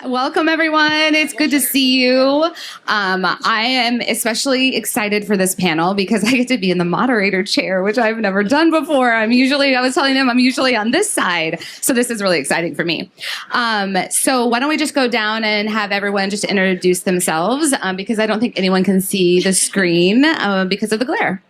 Welcome, everyone. It's good to see you. I am especially excited for this panel because I get to be in the moderator chair, which I've never done before. I was telling them I'm usually on this side. So this is really exciting for me. So why don't we just go down and have everyone just introduce themselves because I don't think anyone can see the screen because of the glare.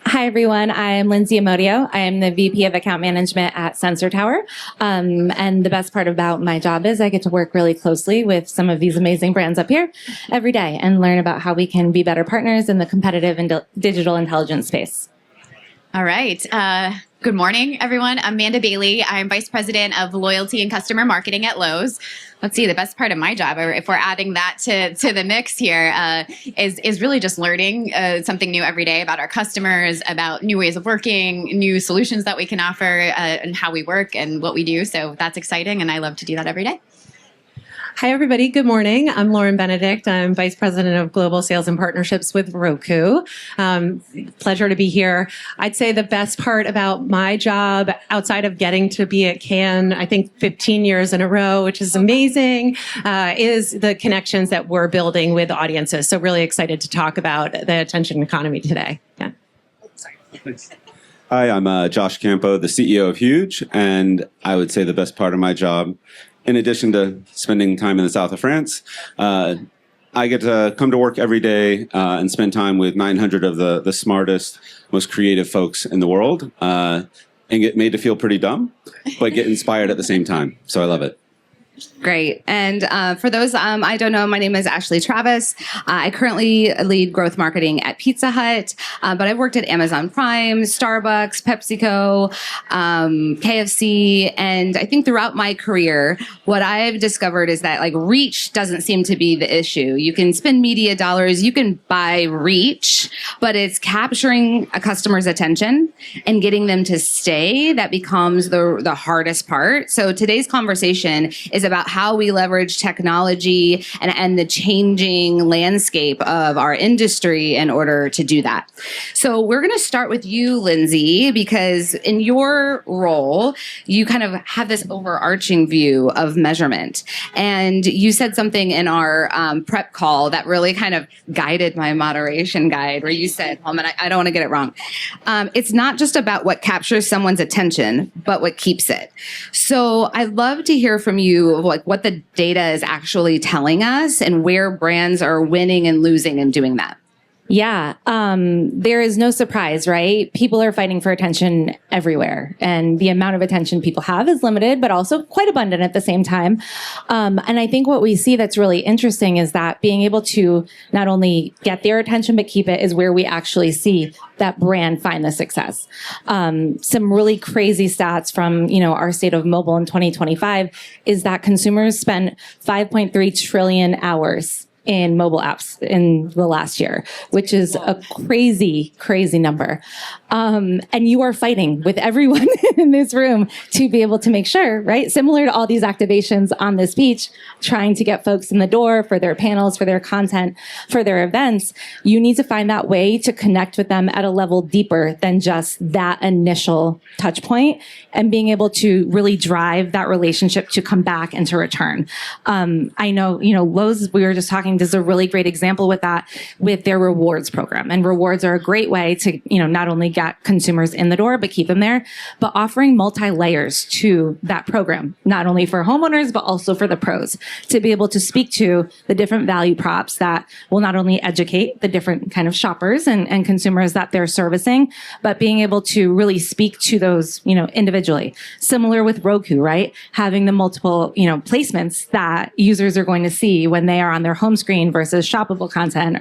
Hi, everyone. I'm Lindsay Amodio. I am the VP of Account Management at Sensor Tower. And the best part about my job is I get to work really closely with some of these amazing brands up here every day and learn about how we can be better partners in the competitive and digital intelligence space. All right. Good morning, everyone. I'm Amanda Bailey. I'm Vice President of Loyalty and Customer Marketing at Lowe's. Let's see, the best part of my job, or if we're adding that to the mix here, is really just learning something new every day about our customers, about new ways of working, new solutions that we can offer, and how we work and what we do. So that's exciting, and I love to do that every day. Hi, everybody. Good morning. I'm Benedict. I'm Vice President of Global Sales and Partnerships with Roku. Pleasure to be here. I'd say the best part about my job, outside of getting to be at Cannes, I think 15 years in a row, which is amazing, is the connections that we're building with audiences. So really excited to talk about the attention economy today. Yeah. Hi, I'm Josh Campo, the CEO of Huge, and I would say the best part of my job, in addition to spending time in the south of France, I get to come to work every day and spend time with 900 of the smartest, most creative folks in the world and get made to feel pretty dumb, but get inspired at the same time. So I love it. Great. And for those I don't know, my name is Ashley Travis. I currently lead growth marketing at Pizza Hut, but I've worked at Amazon Prime, Starbucks, PepsiCo, KFC, and I think throughout my career, what I've discovered is that reach doesn't seem to be the issue. You can spend media dollars, you can buy reach, but it's capturing a customer's attention and getting them to stay that becomes the hardest part. So today's conversation is about how we leverage technology and the changing landscape of our industry in order to do that. So we're going to start with you, Lindsay, because in your role, you kind of have this overarching view of measurement. And you said something in our prep call that really kind of guided my moderation guide, where you said, I don't want to get it wrong. It's not just about what captures someone's attention, but what keeps it. So I'd love to hear from you of what the data is actually telling us and where brands are winning and losing in doing that. Yeah, there is no surprise, right? People are fighting for attention everywhere, and the amount of attention people have is limited, but also quite abundant at the same time. And I think what we see that's really interesting is that being able to not only get their attention, but keep it is where we actually see that brand find the success. Some really crazy stats from, our state of mobile in 2025 is that consumers spent 5.3 trillion hours in mobile apps in the last year, which is a crazy, crazy number. And you are fighting with everyone in this room to be able to make sure, right? Similar to all these activations on this beach, trying to get folks in the door for their panels, for their content, for their events, you need to find that way to connect with them at a level deeper than just that initial touch point and being able to really drive that relationship to come back and to return. I know, Lowe's, we were just talking, does a really great example with that, with their rewards program. And rewards are a great way to, not only get consumers in the door, but keep them there, but offering multi-layers to that program, not only for homeowners, but also for the pros, to be able to speak to the different value props that will not only educate the different kind of shoppers and consumers that they're servicing, but being able to really speak to those, individually. Similar with Roku, right? Having the multiple, placements that users are going to see when they are on their home screen versus shoppable content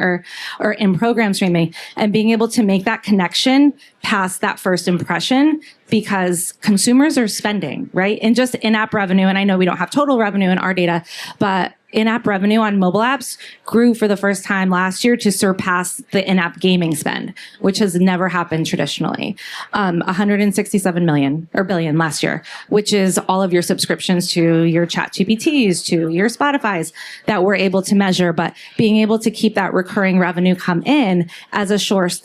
or in program streaming, and being able to make that connection past that first impression, because consumers are spending, right? And just in-app revenue, and I know we don't have total revenue in our data, but in-app revenue on mobile apps grew for the first time last year to surpass the in-app gaming spend, which has never happened traditionally. 167 billion last year, which is all of your subscriptions to your chat GPTs, to your Spotify's that we're able to measure. But being able to keep that recurring revenue come in as a source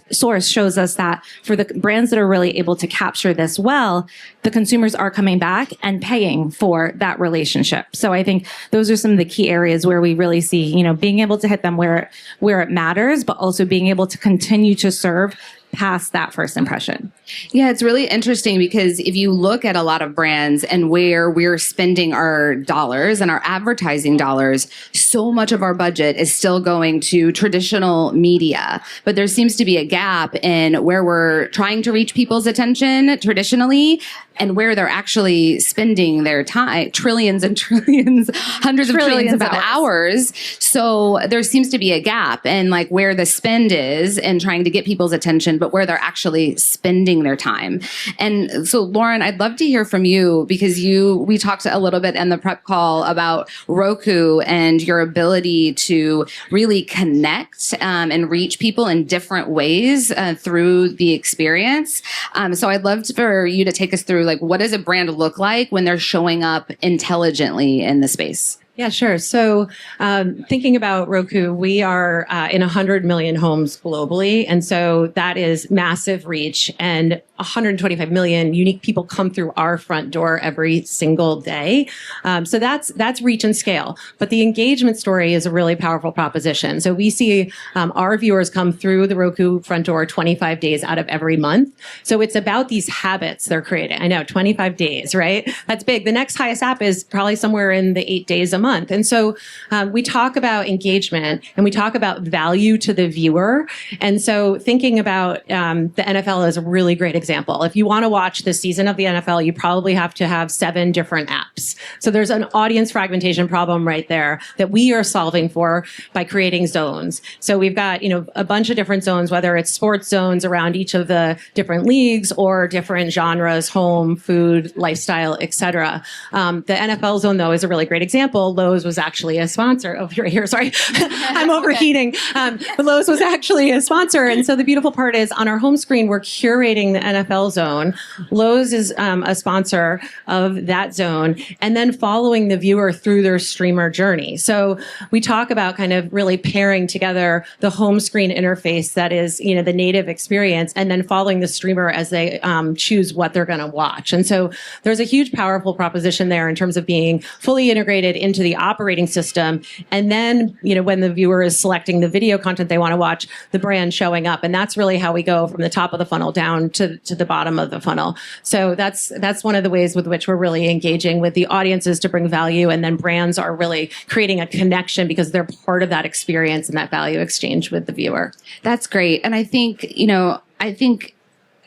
shows us that for the brands that are really able to capture this well, the consumers are coming back and paying for that relationship. So I think those are some of the key areas where we really see, being able to hit them where it matters, but also being able to continue to serve past that first impression. Yeah, it's really interesting because if you look at a lot of brands and where we're spending our dollars and our advertising dollars, so much of our budget is still going to traditional media. But there seems to be a gap in where we're trying to reach people's attention traditionally and where they're actually spending their time, trillions and trillions, hundreds of trillions of hours. So there seems to be a gap in like where the spend is and trying to get people's attention, but where they're actually spending their time. And so, Lauren, I'd love to hear from you because we talked a little bit in the prep call about Roku and your ability to really connect and reach people in different ways through the experience. So I'd love for you to take us through like what does a brand look like when they're showing up intelligently in the space? Yeah, sure. So thinking about Roku, we are in 100 million homes globally. And so that is massive reach, and 125 million unique people come through our front door every single day. So that's reach and scale. But the engagement story is a really powerful proposition. So we see our viewers come through the Roku front door 25 days out of every month. So it's about these habits they're creating. I know, 25 days, right? That's big. The next highest app is probably somewhere in the 8 days a month. And so we talk about engagement and we talk about value to the viewer. And so thinking about the NFL is a really great example. If you want to watch this season of the NFL, you probably have to have 7 different apps. So there's an audience fragmentation problem right there that we are solving for by creating zones. So we've got, a bunch of different zones, whether it's sports zones around each of the different leagues or different genres, home, food, lifestyle, etc. The NFL zone, though, is a really great example. Lowe's was actually a sponsor. Oh, right here. Sorry, I'm overheating. But Lowe's was actually a sponsor. And so the beautiful part is on our home screen, we're curating the NFL zone. Lowe's is a sponsor of that zone and then following the viewer through their streamer journey. So we talk about kind of really pairing together the home screen interface that is, the native experience and then following the streamer as they choose what they're going to watch. And so there's a huge, powerful proposition there in terms of being fully integrated into the operating system. And then, when the viewer is selecting the video content they want to watch, the brand showing up. And that's really how we go from the top of the funnel down to the bottom of the funnel. So that's one of the ways with which we're really engaging with the audiences to bring value. And then brands are really creating a connection because they're part of that experience and that value exchange with the viewer. That's great. And I think,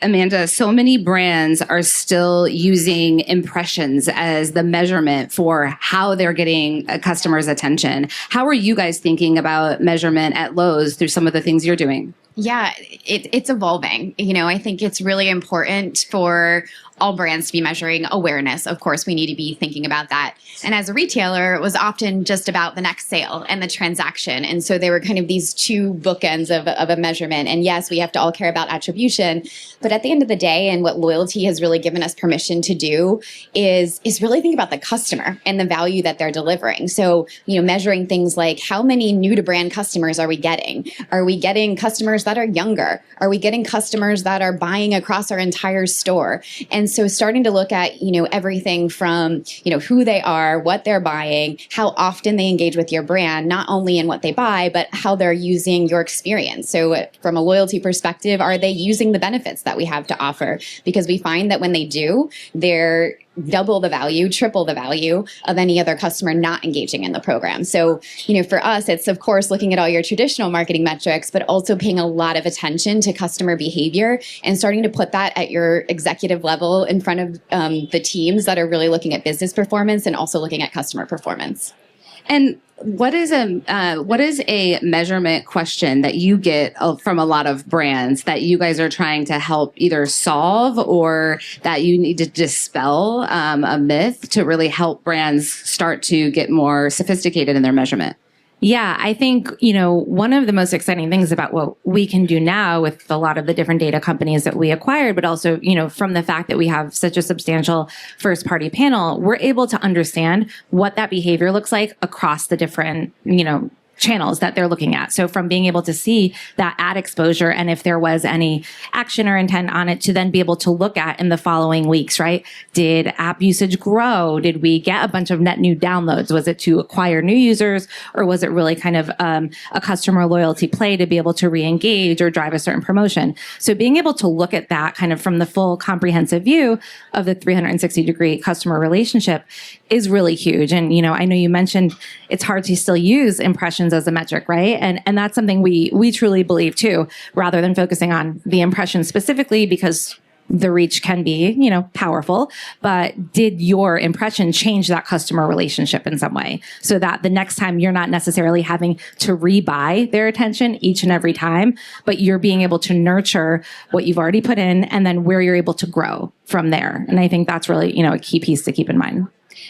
Amanda, so many brands are still using impressions as the measurement for how they're getting a customer's attention. How are you guys thinking about measurement at Lowe's through some of the things you're doing? Yeah, it's evolving. I think it's really important for all brands to be measuring awareness. Of course, we need to be thinking about that. And as a retailer, it was often just about the next sale and the transaction. And so there were kind of these two bookends of a measurement. And yes, we have to all care about attribution. But at the end of the day, and what loyalty has really given us permission to do is really think about the customer and the value that they're delivering. So, measuring things like how many new to brand customers are we getting? Are we getting customers that are younger? Are we getting customers that are buying across our entire store? And so starting to look at, everything from, who they are, what they're buying, how often they engage with your brand, not only in what they buy, but how they're using your experience. So from a loyalty perspective, are they using the benefits that we have to offer? Because we find that when they do, they're double the value, triple the value of any other customer not engaging in the program. So, for us, it's of course looking at all your traditional marketing metrics, but also paying a lot of attention to customer behavior and starting to put that at your executive level in front of the teams that are really looking at business performance and also looking at customer performance. And what is a measurement question that you get from a lot of brands that you guys are trying to help either solve or that you need to dispel a myth to really help brands start to get more sophisticated in their measurement? Yeah, I think, one of the most exciting things about what we can do now with a lot of the different data companies that we acquired, but also, from the fact that we have such a substantial first party panel, we're able to understand what that behavior looks like across the different, channels that they're looking at. So from being able to see that ad exposure and if there was any action or intent on it to then be able to look at in the following weeks, right? Did app usage grow? Did we get a bunch of net new downloads? Was it to acquire new users, or was it really kind of a customer loyalty play to be able to re-engage or drive a certain promotion? So being able to look at that kind of from the full comprehensive view of the 360-degree customer relationship is really huge. And, I know you mentioned it's hard to still use impressions as a metric, right? And that's something we truly believe too, rather than focusing on the impression specifically, because the reach can be, powerful, but did your impression change that customer relationship in some way so that the next time you're not necessarily having to rebuy their attention each and every time, but you're being able to nurture what you've already put in and then where you're able to grow from there. And I think that's really, a key piece to keep in mind.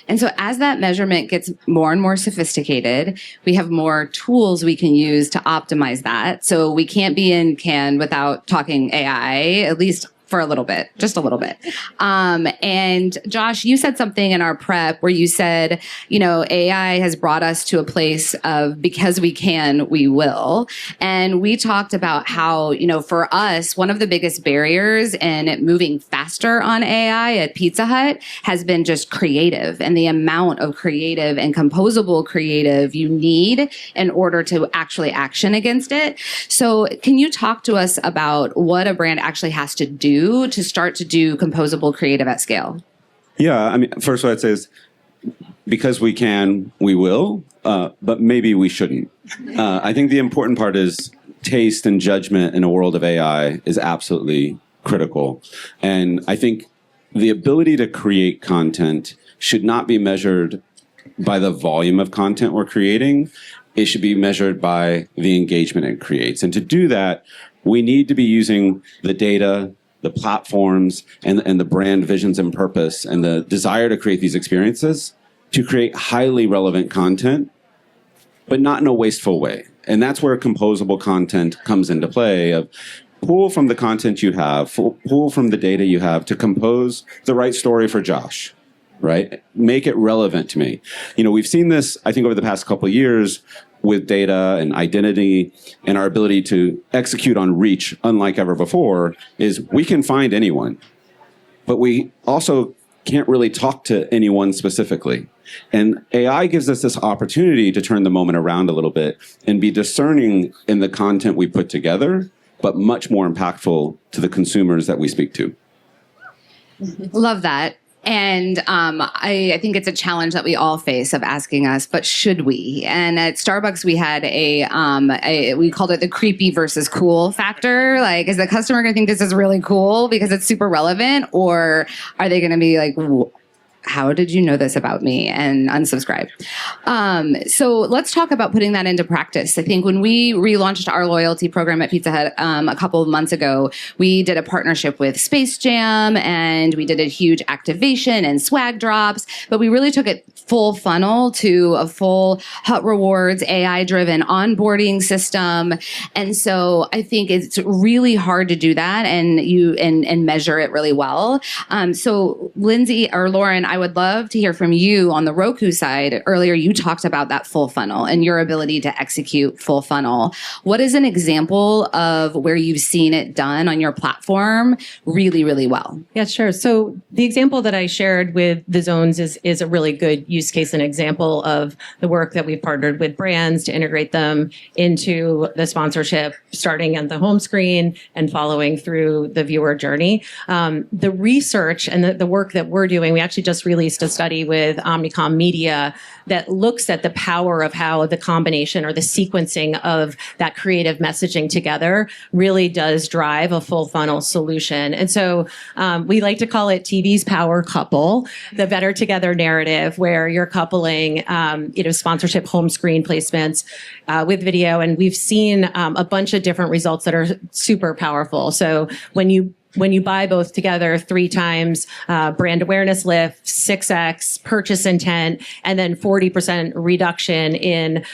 And so as that measurement gets more and more sophisticated, we have more tools we can use to optimize that. So we can't be in Cannes without talking AI, at least for a little bit, just a little bit. And Josh, you said something in our prep where you said, AI has brought us to a place of because we can, we will. And we talked about how, for us, one of the biggest barriers in moving faster on AI at Pizza Hut has been just creative and the amount of creative and composable creative you need in order to actually action against it. So can you talk to us about what a brand actually has to do to start to do composable creative at scale? Yeah, first what I'd say is because we can, we will, but maybe we shouldn't. I think the important part is taste and judgment in a world of AI is absolutely critical. And I think the ability to create content should not be measured by the volume of content we're creating. It should be measured by the engagement it creates. And to do that, we need to be using the data, the platforms, and the brand visions and purpose, and the desire to create these experiences to create highly relevant content, but not in a wasteful way. And that's where composable content comes into play of pull from the content you have, pull from the data you have to compose the right story for Josh, right? Make it relevant to me. We've seen this, I think, over the past couple of years with data and identity and our ability to execute on reach, unlike ever before, is we can find anyone, but we also can't really talk to anyone specifically. And AI gives us this opportunity to turn the moment around a little bit and be discerning in the content we put together, but much more impactful to the consumers that we speak to. Love that. And I think it's a challenge that we all face of asking us, but should we? And at Starbucks, we had we called it the creepy versus cool factor. Like, is the customer going to think this is really cool because it's super relevant? Or are they going to be like, how did you know this about me, and unsubscribe? So let's talk about putting that into practice. I think when we relaunched our loyalty program at Pizza Hut a couple of months ago, we did a partnership with Space Jam and we did a huge activation and swag drops, but we really took it full funnel to a full Hut Rewards AI-driven onboarding system. And so I think it's really hard to do that and measure it really well. So Lindsay or Lauren, I would love to hear from you on the Roku side. Earlier, you talked about that full funnel and your ability to execute full funnel. What is an example of where you've seen it done on your platform really, really well? Yeah, sure. So the example that I shared with the zones is a really good use case and example of the work that we've partnered with brands to integrate them into the sponsorship, starting at the home screen and following through the viewer journey. The research and the work that we're doing, we actually just just released a study with Omnicom Media that looks at the power of how the combination or the sequencing of that creative messaging together really does drive a full funnel solution. And so we like to call it TV's power couple, the better together narrative, where you're coupling, sponsorship home screen placements with video. And we've seen a bunch of different results that are super powerful. So when you buy both together, 3 times brand awareness lift, 6x purchase intent, and then 40% reduction in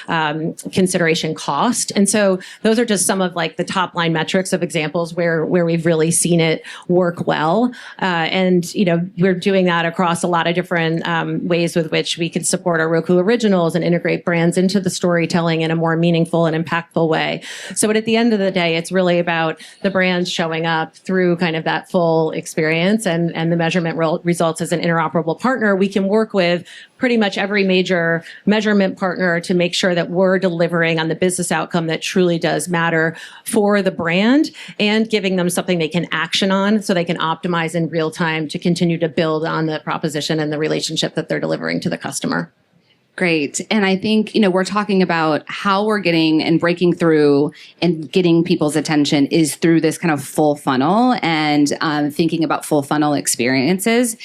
consideration cost. And so those are just some of like the top line metrics of examples where we've really seen it work well. And we're doing that across a lot of different ways with which we can support our Roku originals and integrate brands into the storytelling in a more meaningful and impactful way. So at the end of the day, it's really about the brands showing up through kind of that full experience and the measurement results. As an interoperable partner, we can work with pretty much every major measurement partner to make sure that we're delivering on the business outcome that truly does matter for the brand and giving them something they can action on so they can optimize in real time to continue to build on the proposition and the relationship that they're delivering to the customer. Great. And I think, we're talking about how we're getting and breaking through and getting people's attention is through this kind of full funnel and thinking about full funnel experiences.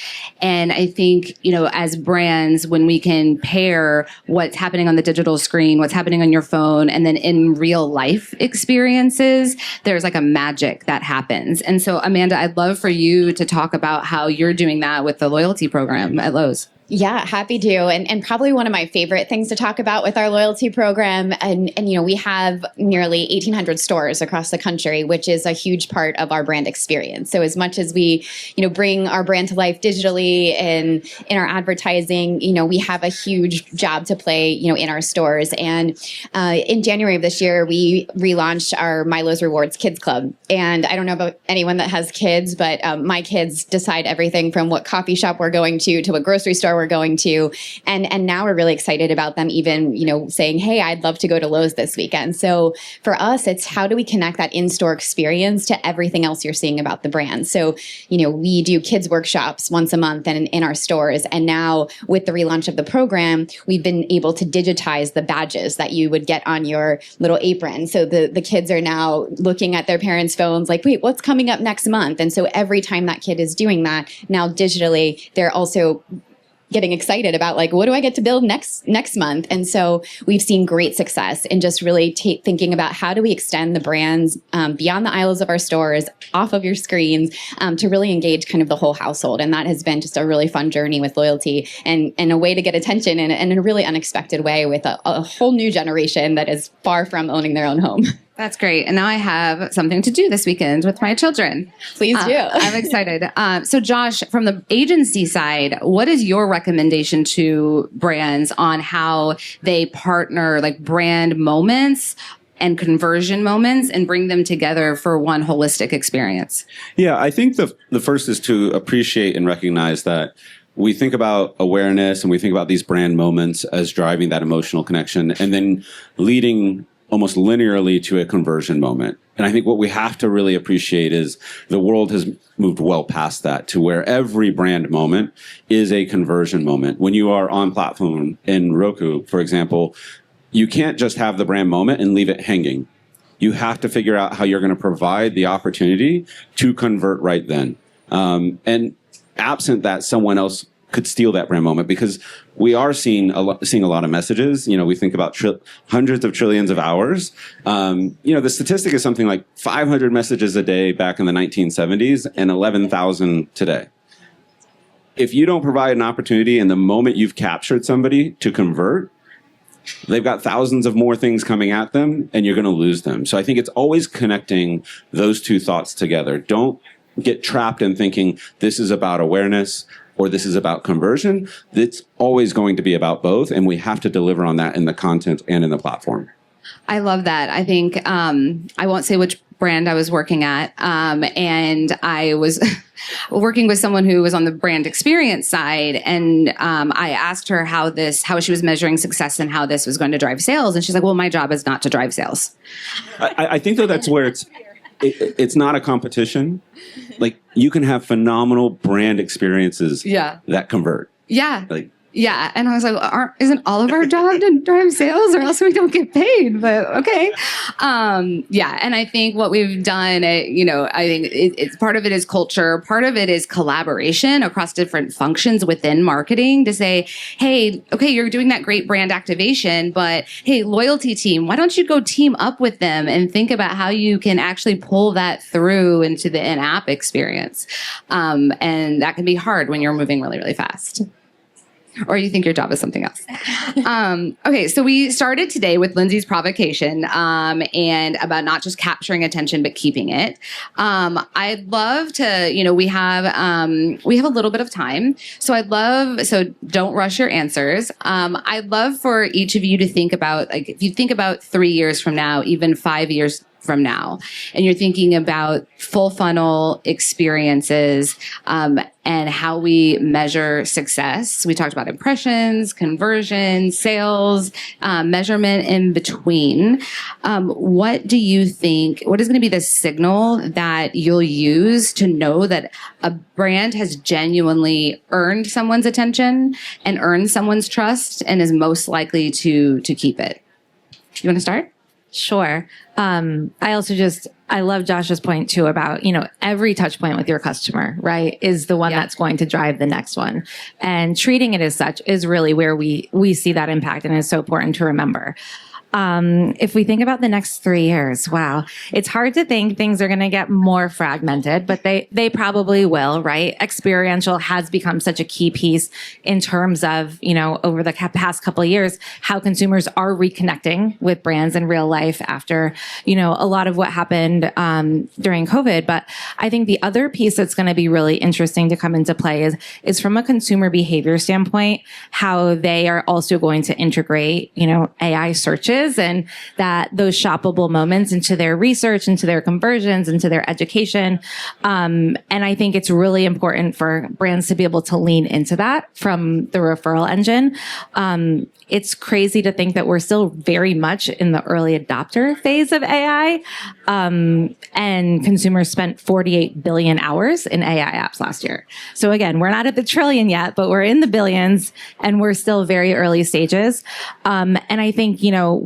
And I think, as brands, when we can pair what's happening on the digital screen, what's happening on your phone, and then in real life experiences, there's like a magic that happens. And so, Amanda, I'd love for you to talk about how you're doing that with the loyalty program at Lowe's. Yeah, happy to. And probably one of my favorite things to talk about with our loyalty program. And we have nearly 1,800 stores across the country, which is a huge part of our brand experience. So as much as we, bring our brand to life digitally and in our advertising, we have a huge job to play, in our stores. And in January of this year, we relaunched our My Lowe's Rewards Kids Club. And I don't know about anyone that has kids, but my kids decide everything from what coffee shop we're going to what grocery store we're going to. And now we're really excited about them even, saying, hey, I'd love to go to Lowe's this weekend. So for us, it's how do we connect that in-store experience to everything else you're seeing about the brand? So, we do kids workshops once a month and in our stores. And now with the relaunch of the program, we've been able to digitize the badges that you would get on your little apron. So the kids are now looking at their parents' phones like, wait, what's coming up next month? And so every time that kid is doing that, now digitally, they're also getting excited about like, what do I get to build next month? And so we've seen great success in just really thinking about how do we extend the brands beyond the aisles of our stores, off of your screens, to really engage kind of the whole household. And that has been just a really fun journey with loyalty and a way to get attention in a really unexpected way with a whole new generation that is far from owning their own home. That's great. And now I have something to do this weekend with my children. Please do. I'm excited. So Josh, from the agency side, what is your recommendation to brands on how they partner like brand moments and conversion moments and bring them together for one holistic experience? Yeah, I think the first is to appreciate and recognize that we think about awareness and we think about these brand moments as driving that emotional connection and then leading almost linearly to a conversion moment. And I think what we have to really appreciate is the world has moved well past that to where every brand moment is a conversion moment. When you are on platform in Roku, for example, you can't just have the brand moment and leave it hanging. You have to figure out how you're going to provide the opportunity to convert right then. And absent that, someone else could steal that brand moment because we are seeing a lot of messages. We think about hundreds of trillions of hours. The statistic is something like 500 messages a day back in the 1970s and 11,000 today. If you don't provide an opportunity in the moment you've captured somebody to convert, they've got thousands of more things coming at them and you're going to lose them. So I think it's always connecting those two thoughts together. Don't get trapped in thinking this is about awareness or this is about conversion. It's always going to be about both, and we have to deliver on that in the content and in the platform. I love that. I think I won't say which brand I was working at, and I was working with someone who was on the brand experience side, and I asked her how she was measuring success and how this was going to drive sales, and she's like, "Well, my job is not to drive sales." I think though that's where it's not a competition. Like you can have phenomenal brand experiences that convert. Yeah. Like, Yeah. And I was like, isn't all of our job to drive sales or else we don't get paid? But okay. Yeah. And I think what we've done, I think it's part of it is culture. Part of it is collaboration across different functions within marketing to say, hey, okay, you're doing that great brand activation, but hey, loyalty team, why don't you go team up with them and think about how you can actually pull that through into the in-app experience. And that can be hard when you're moving really, really fast. Or you think your job is something else. Okay, so we started today with Lindsay's provocation and about not just capturing attention, but keeping it. I'd love to, we have a little bit of time. So don't rush your answers. I'd love for each of you to think about, like, if you think about 3 years from now, even 5 years from now, and you're thinking about full funnel experiences and how we measure success. We talked about impressions, conversion, sales, measurement in between. What do you think, what is going to be the signal that you'll use to know that a brand has genuinely earned someone's attention and earned someone's trust and is most likely to keep it? You want to start? Sure. I love Josh's point too about, every touch point with your customer, right, is the one that's going to drive the next one. And treating it as such is really where we see that impact, and is so important to remember. If we think about the next 3 years, wow, it's hard to think things are going to get more fragmented, but they probably will, right? Experiential has become such a key piece in terms of, over the past couple of years, how consumers are reconnecting with brands in real life after, a lot of what happened during COVID. But I think the other piece that's going to be really interesting to come into play is from a consumer behavior standpoint, how they are also going to integrate, AI searches and that those shoppable moments into their research, into their conversions, into their education. And I think it's really important for brands to be able to lean into that from the referral engine. It's crazy to think that we're still very much in the early adopter phase of AI. And consumers spent 48 billion hours in AI apps last year. So again, we're not at the trillion yet, but we're in the billions and we're still very early stages. And I think,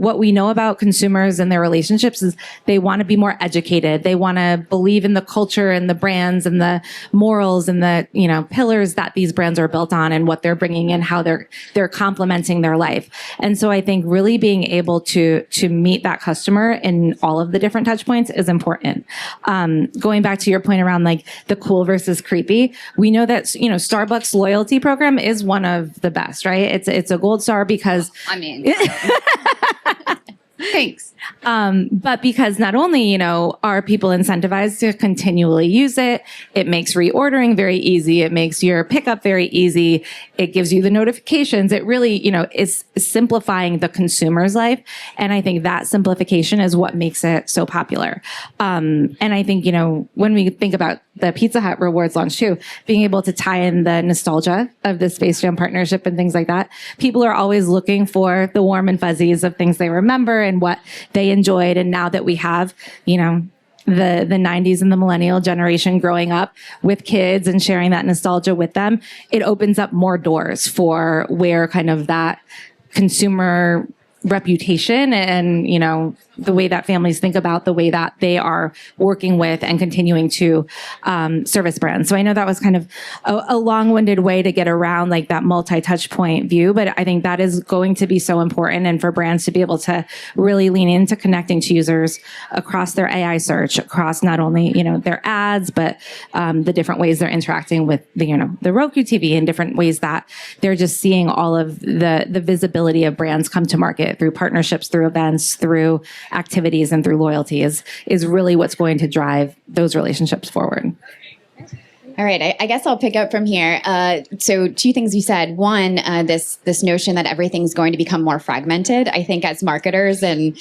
what we know about consumers and their relationships is they want to be more educated. They want to believe in the culture and the brands and the morals and the, pillars that these brands are built on and what they're bringing in, how they're complementing their life. And so I think really being able to meet that customer in all of the different touch points is important. Going back to your point around like the cool versus creepy, we know that, Starbucks loyalty program is one of the best, right? It's a gold star because Thanks. But because not only, are people incentivized to continually use it, it makes reordering very easy. It makes your pickup very easy. It gives you the notifications. It really, is simplifying the consumer's life. And I think that simplification is what makes it so popular. And I think, when we think about the Pizza Hut rewards launch too, being able to tie in the nostalgia of the Space Jam partnership and things like that, people are always looking for the warm and fuzzies of things they remember and what they enjoyed. And now that we have, the 90s and the millennial generation growing up with kids and sharing that nostalgia with them, it opens up more doors for where kind of that consumer reputation and, the way that families think about the way that they are working with and continuing to service brands. So I know that was kind of a long-winded way to get around like that multi-touch point view, but I think that is going to be so important, and for brands to be able to really lean into connecting to users across their AI search, across not only, their ads, but the different ways they're interacting with the Roku TV and different ways that they're just seeing all of the visibility of brands come to market through partnerships, through events, through activities, and through loyalty is really what's going to drive those relationships forward. All right, I guess I'll pick up from here. So 2 things you said. One, this notion that everything's going to become more fragmented. I think as marketers and,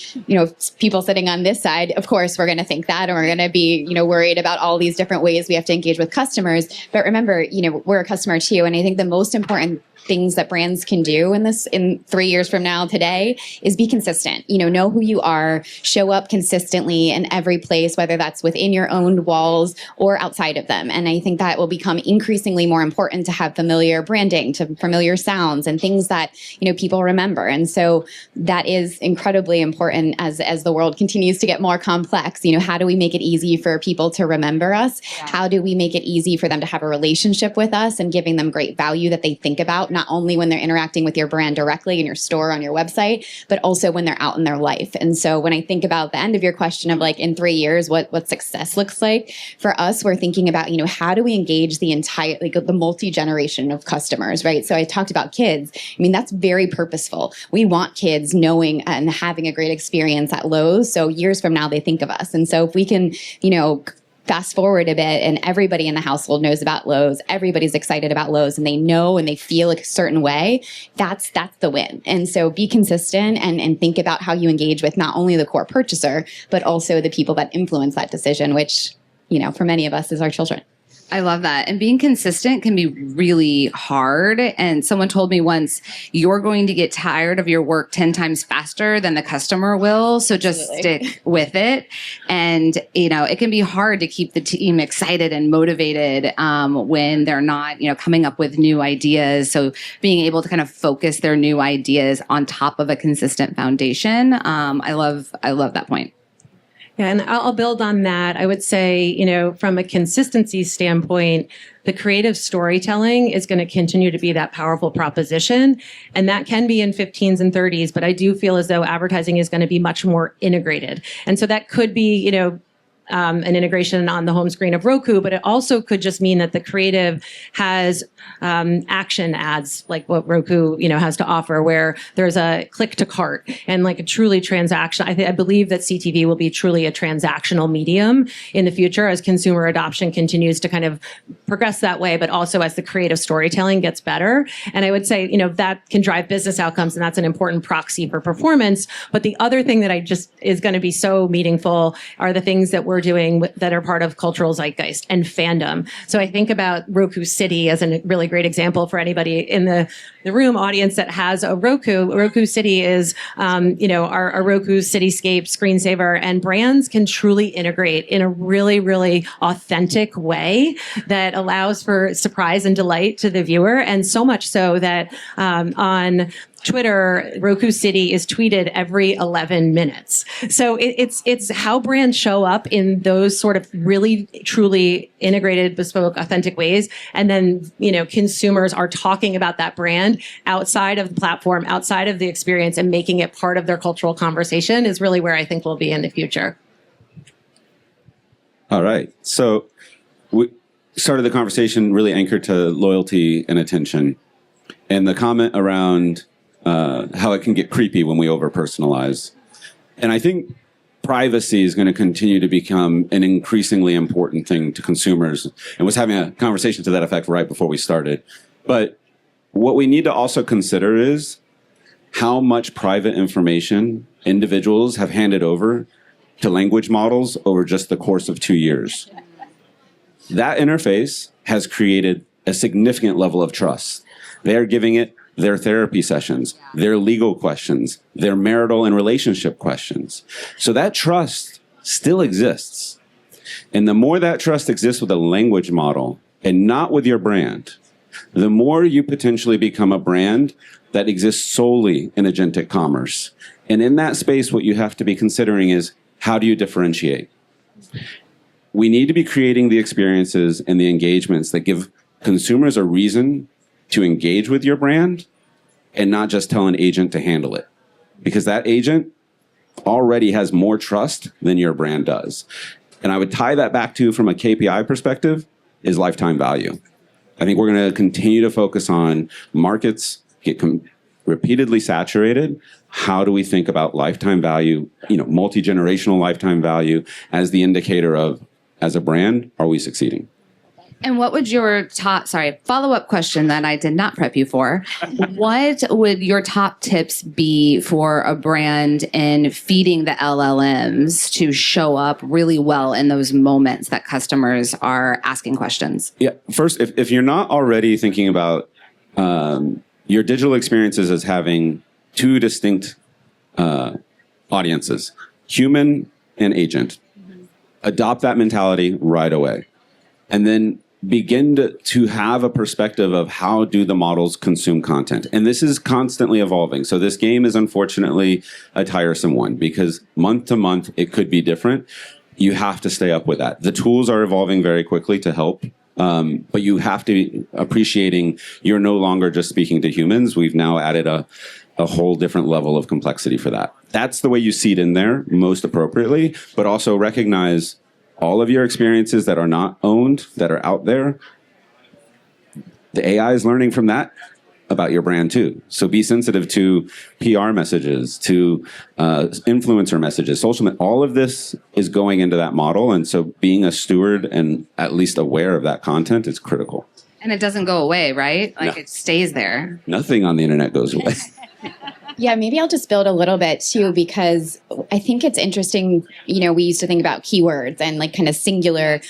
people sitting on this side, of course, we're going to think that, and we're going to be, worried about all these different ways we have to engage with customers. But remember, we're a customer too. And I think the most important things that brands can do in 3 years from now today is be consistent. Know who you are, show up consistently in every place, whether that's within your own walls or outside of them. And I think that it will become increasingly more important to have familiar branding, to familiar sounds and things that, people remember. And so that is incredibly important as the world continues to get more complex. How do we make it easy for people to remember us? Yeah. How do we make it easy for them to have a relationship with us and giving them great value that they think about, not only when they're interacting with your brand directly in your store, on your website, but also when they're out in their life. And so when I think about the end of your question of like in 3 years, what success looks like for us, we're thinking about, how do we engage the entire, like the multi-generation of customers, right? So I talked about kids. I mean, that's very purposeful. We want kids knowing and having a great experience at Lowe's. So years from now, they think of us. And so if we can, fast forward a bit and everybody in the household knows about Lowe's, everybody's excited about Lowe's and they know and they feel a certain way, that's the win. And so be consistent and think about how you engage with not only the core purchaser, but also the people that influence that decision, which, for many of us is our children. I love that. And being consistent can be really hard. And someone told me once, you're going to get tired of your work 10 times faster than the customer will. So just stick with it. And, it can be hard to keep the team excited and motivated when they're not, coming up with new ideas. So being able to kind of focus their new ideas on top of a consistent foundation. I love that point. Yeah, and I'll build on that. I would say, from a consistency standpoint, the creative storytelling is going to continue to be that powerful proposition. And that can be in 15s and 30s, but I do feel as though advertising is going to be much more integrated. And so that could be, an integration on the home screen of Roku, but it also could just mean that the creative has action ads like what Roku, has to offer, where there's a click to cart and like a truly transaction. I believe that CTV will be truly a transactional medium in the future as consumer adoption continues to kind of progress that way, but also as the creative storytelling gets better. And I would say, that can drive business outcomes, and that's an important proxy for performance. But the other thing that is going to be so meaningful are the things that we're doing that are part of cultural zeitgeist and fandom. So I think about Roku City as a really great example for anybody in the room audience that has a Roku. Roku City is, our Roku Cityscape screensaver, and brands can truly integrate in a really, really authentic way that allows for surprise and delight to the viewer. And so much so that on Twitter, Roku City is tweeted every 11 minutes. So it's how brands show up in those sort of really, truly integrated, bespoke, authentic ways. And then, consumers are talking about that brand outside of the platform, outside of the experience, and making it part of their cultural conversation is really where I think we'll be in the future. All right. So we started the conversation really anchored to loyalty and attention. And the comment around how it can get creepy when we over-personalize. And I think privacy is going to continue to become an increasingly important thing to consumers, and was having a conversation to that effect right before we started. But what we need to also consider is how much private information individuals have handed over to language models over just the course of 2 years. That interface has created a significant level of trust. They are giving it their therapy sessions, their legal questions, their marital and relationship questions. So that trust still exists. And the more that trust exists with a language model and not with your brand, the more you potentially become a brand that exists solely in agentic commerce. And in that space, what you have to be considering is, how do you differentiate? We need to be creating the experiences and the engagements that give consumers a reason to engage with your brand, and not just tell an agent to handle it. Because that agent already has more trust than your brand does. And I would tie that back to, from a KPI perspective, is lifetime value. I think we're going to continue to focus on markets get repeatedly saturated. How do we think about lifetime value, multi-generational lifetime value as the indicator of, as a brand, are we succeeding? And what would your follow-up question that I did not prep you for, what would your top tips be for a brand in feeding the LLMs to show up really well in those moments that customers are asking questions? Yeah, first, if you're not already thinking about your digital experiences as having two distinct audiences, human and agent, adopt that mentality right away. And then begin to have a perspective of how do the models consume content. And this is constantly evolving. So this game is unfortunately a tiresome one because month to month, it could be different. You have to stay up with that. The tools are evolving very quickly to help. But you have to be appreciating you're no longer just speaking to humans. We've now added a whole different level of complexity for that. That's the way you seed in there most appropriately, but also recognize all of your experiences that are not owned, that are out there. The AI is learning from that about your brand too. So be sensitive to PR messages, to influencer messages, social, all of this is going into that model. And so being a steward and at least aware of that content is critical. And it doesn't go away, right? Like No. it stays there. Nothing on the internet goes away. Yeah, maybe I'll just build a little bit too, because I think it's interesting. We used to think about keywords and like kind of singular,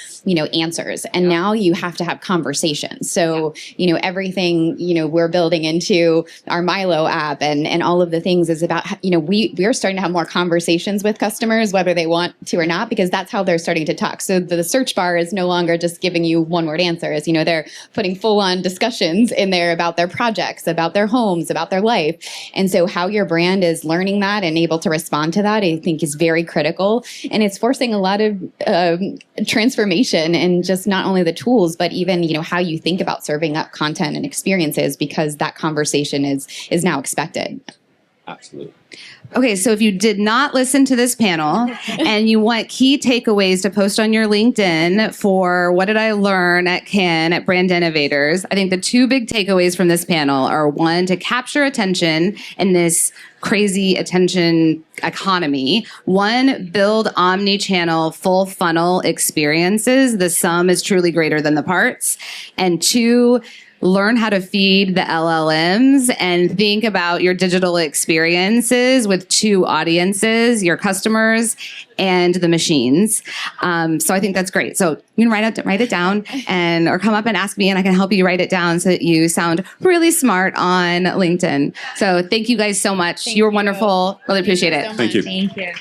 answers. And now you have to have conversations. So, everything, we're building into our Milo app and all of the things is about, we're starting to have more conversations with customers, whether they want to or not, because that's how they're starting to talk. So the search bar is no longer just giving you one-word answers. They're putting full-on discussions in there about their projects, about their homes, about their life. And so how your brand is learning that and able to respond to that, I think is very critical. And it's forcing a lot of transformation in just not only the tools, but even, how you think about serving up content and experiences, because that conversation is now expected. Absolutely. Okay, so if you did not listen to this panel and you want key takeaways to post on your LinkedIn for what did I learn at Cannes at Brand Innovators, I think the two big takeaways from this panel are one, to capture attention in this crazy attention economy. One, build omni-channel full funnel experiences. The sum is truly greater than the parts. And two, learn how to feed the LLMs and think about your digital experiences with two audiences, your customers and the machines. So I think that's great. So you can write it down or come up and ask me and I can help you write it down so that you sound really smart on LinkedIn. So thank you guys so much. You were wonderful. Really appreciate it. Thank you. Thank you.